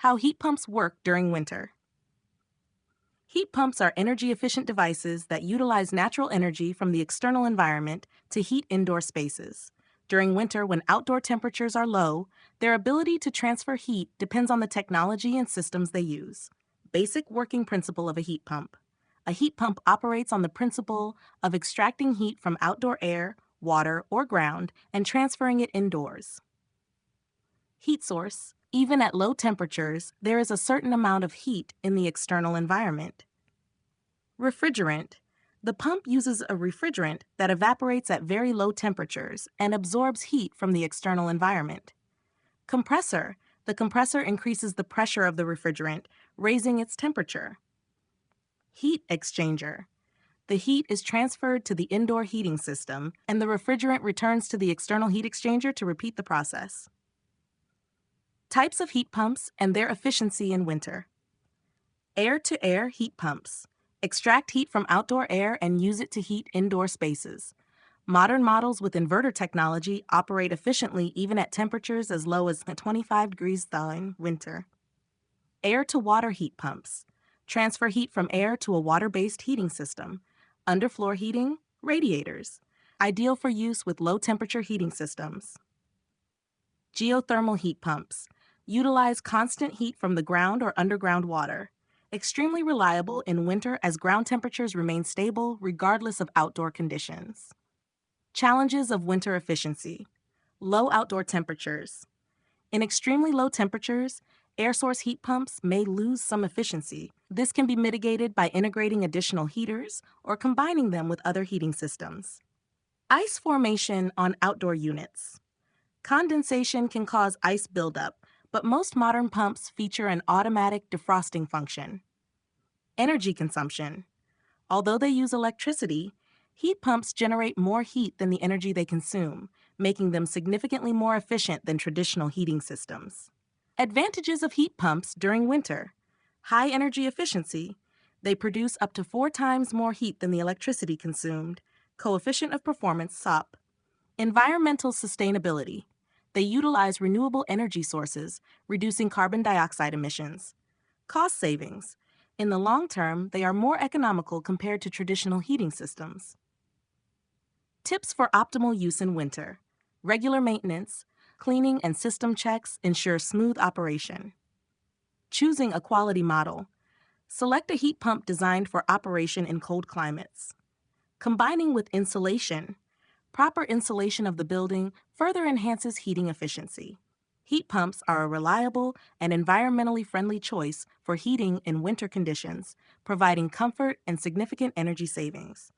How heat pumps work during winter. Heat pumps are energy-efficient devices that utilize natural energy from the external environment to heat indoor spaces. During winter, when outdoor temperatures are low, their ability to transfer heat depends on the technology and systems they use. Basic working principle of a heat pump. A heat pump operates on the principle of extracting heat from outdoor air, water, or ground and transferring it indoors. Heat source. Even at low temperatures, there is a certain amount of heat in the external environment. Refrigerant. The pump uses a refrigerant that evaporates at very low temperatures and absorbs heat from the external environment. Compressor. The compressor increases the pressure of the refrigerant, raising its temperature. Heat exchanger. The heat is transferred to the indoor heating system, and the refrigerant returns to the external heat exchanger to repeat the process. Types of heat pumps and their efficiency in winter. Air-to-air heat pumps. Extract heat from outdoor air and use it to heat indoor spaces. Modern models with inverter technology operate efficiently even at temperatures as low as 25 degrees in winter. Air-to-water heat pumps. Transfer heat from air to a water-based heating system. Underfloor heating, radiators. Ideal for use with low-temperature heating systems. Geothermal heat pumps. Utilize constant heat from the ground or underground water. Extremely reliable in winter as ground temperatures remain stable regardless of outdoor conditions. Challenges of winter efficiency. Low outdoor temperatures. In extremely low temperatures, air source heat pumps may lose some efficiency. This can be mitigated by integrating additional heaters or combining them with other heating systems. Ice formation on outdoor units. Condensation can cause ice buildup, but most modern pumps feature an automatic defrosting function. Energy consumption. Although they use electricity, heat pumps generate more heat than the energy they consume, making them significantly more efficient than traditional heating systems. Advantages of heat pumps during winter. High energy efficiency. They produce up to 4 times more heat than the electricity consumed. Coefficient of performance (SOP). Environmental sustainability. They utilize renewable energy sources, reducing carbon dioxide emissions. Cost savings. In the long term, they are more economical compared to traditional heating systems. Tips for optimal use in winter. Regular maintenance, cleaning and system checks ensure smooth operation. Choosing a quality model. Select a heat pump designed for operation in cold climates. Combining with insulation. Proper insulation of the building further enhances heating efficiency. Heat pumps are a reliable and environmentally friendly choice for heating in winter conditions, providing comfort and significant energy savings.